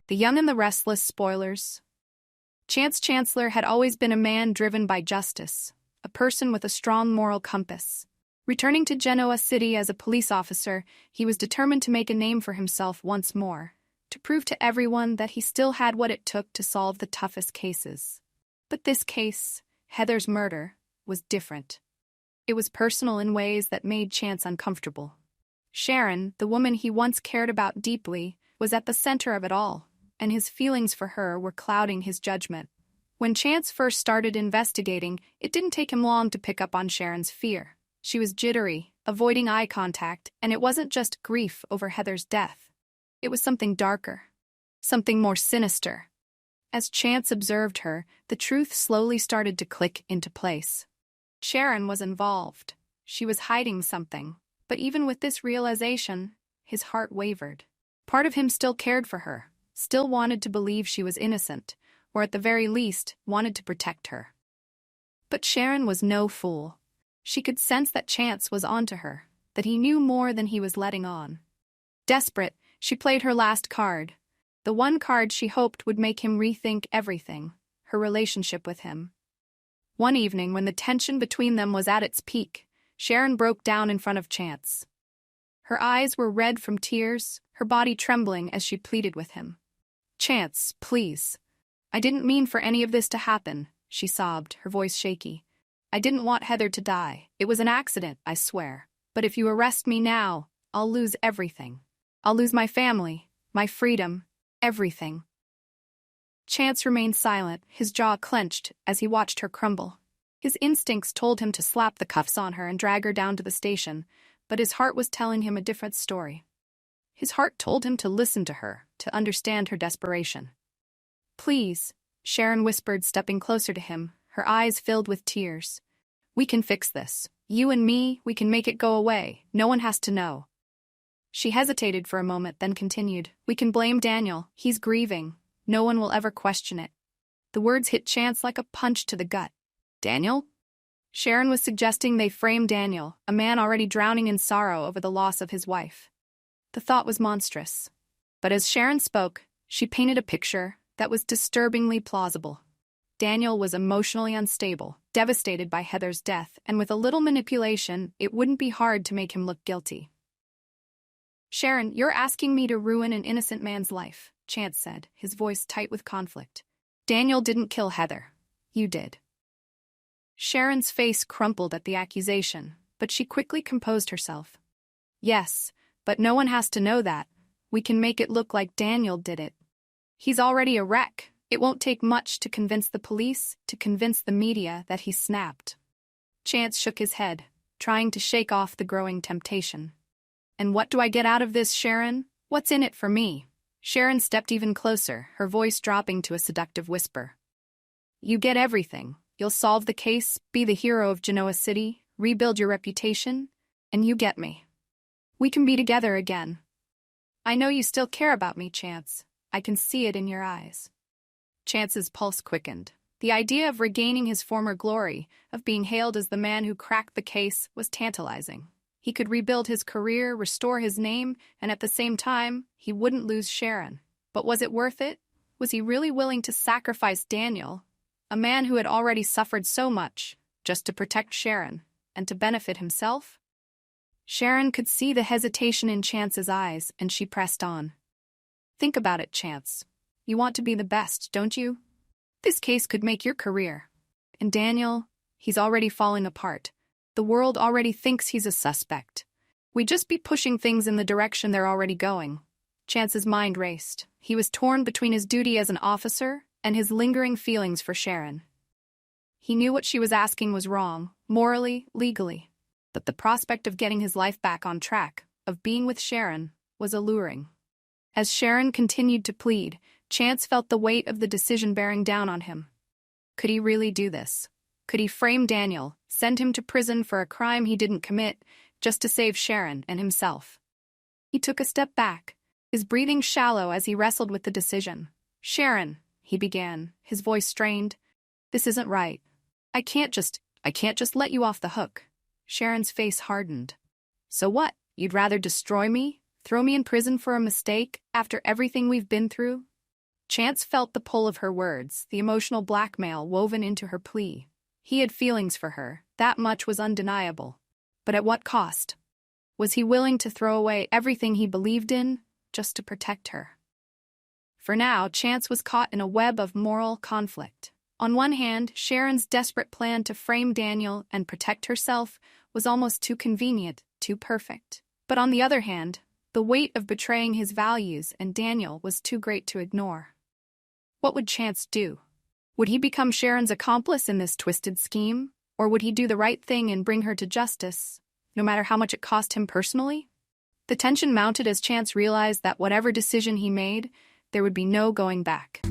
The Young and the Restless spoilers. Chance Chancellor had always been a man driven by justice, a person with a strong moral compass. Returning to Genoa City as a police officer, he was determined to make a name for himself once more, to prove to everyone that he still had what it took to solve the toughest cases. But this case, Heather's murder, was different. It was personal in ways that made Chance uncomfortable. Sharon, the woman he once cared about deeply, was at the center of it all, and his feelings for her were clouding his judgment. When Chance first started investigating, it didn't take him long to pick up on Sharon's fear. She was jittery, avoiding eye contact, and it wasn't just grief over Heather's death. It was something darker, something more sinister. As Chance observed her, the truth slowly started to click into place. Sharon was involved. She was hiding something. But even with this realization, his heart wavered. Part of him still cared for her, still wanted to believe she was innocent, or at the very least, wanted to protect her. But Sharon was no fool. She could sense that Chance was onto her, that he knew more than he was letting on. Desperate, she played her last card, the one card she hoped would make him rethink everything, her relationship with him. One evening, when the tension between them was at its peak, Sharon broke down in front of Chance. Her eyes were red from tears, her body trembling as she pleaded with him. "Chance, please. I didn't mean for any of this to happen," she sobbed, her voice shaky. "I didn't want Heather to die. It was an accident, I swear. But if you arrest me now, I'll lose everything. I'll lose my family, my freedom, everything." Chance remained silent, his jaw clenched as he watched her crumble. His instincts told him to slap the cuffs on her and drag her down to the station, but his heart was telling him a different story. His heart told him to listen to her, to understand her desperation. "Please," Sharon whispered, stepping closer to him, her eyes filled with tears. "We can fix this. You and me, we can make it go away. No one has to know." She hesitated for a moment, then continued, "We can blame Daniel. He's grieving. No one will ever question it." The words hit Chance like a punch to the gut. Daniel? Sharon was suggesting they frame Daniel, a man already drowning in sorrow over the loss of his wife. The thought was monstrous. But as Sharon spoke, she painted a picture that was disturbingly plausible. Daniel was emotionally unstable, devastated by Heather's death, and with a little manipulation, it wouldn't be hard to make him look guilty. "Sharon, you're asking me to ruin an innocent man's life," Chance said, his voice tight with conflict. "Daniel didn't kill Heather. You did." Sharon's face crumpled at the accusation, but she quickly composed herself. "Yes, but no one has to know that. We can make it look like Daniel did it. He's already a wreck. It won't take much to convince the police, to convince the media that he snapped." Chance shook his head, trying to shake off the growing temptation. "And what do I get out of this, Sharon? What's in it for me?" Sharon stepped even closer, her voice dropping to a seductive whisper. "You get everything. You'll solve the case, be the hero of Genoa City, rebuild your reputation, and you get me. We can be together again. I know you still care about me, Chance. I can see it in your eyes." Chance's pulse quickened. The idea of regaining his former glory, of being hailed as the man who cracked the case, was tantalizing. He could rebuild his career, restore his name, and at the same time, he wouldn't lose Sharon. But was it worth it? Was he really willing to sacrifice Daniel, a man who had already suffered so much, just to protect Sharon, and to benefit himself? Sharon could see the hesitation in Chance's eyes, and she pressed on. "Think about it, Chance. You want to be the best, don't you? This case could make your career. And Daniel, he's already falling apart. The world already thinks he's a suspect. We'd just be pushing things in the direction they're already going." Chance's mind raced. He was torn between his duty as an officer and his lingering feelings for Sharon. He knew what she was asking was wrong, morally, legally. But the prospect of getting his life back on track, of being with Sharon, was alluring. As Sharon continued to plead, Chance felt the weight of the decision bearing down on him. Could he really do this? Could he frame Daniel, send him to prison for a crime he didn't commit, just to save Sharon and himself? He took a step back, his breathing shallow as he wrestled with the decision. "Sharon," he began, his voice strained. "This isn't right. I can't just let you off the hook." Sharon's face hardened. "So what? You'd rather destroy me? Throw me in prison for a mistake, after everything we've been through?" Chance felt the pull of her words, the emotional blackmail woven into her plea. He had feelings for her, that much was undeniable. But at what cost? Was he willing to throw away everything he believed in, just to protect her? For now, Chance was caught in a web of moral conflict. On one hand, Sharon's desperate plan to frame Daniel and protect herself was almost too convenient, too perfect. But on the other hand, the weight of betraying his values and Daniel was too great to ignore. What would Chance do? Would he become Sharon's accomplice in this twisted scheme? Or would he do the right thing and bring her to justice, no matter how much it cost him personally? The tension mounted as Chance realized that whatever decision he made, there would be no going back.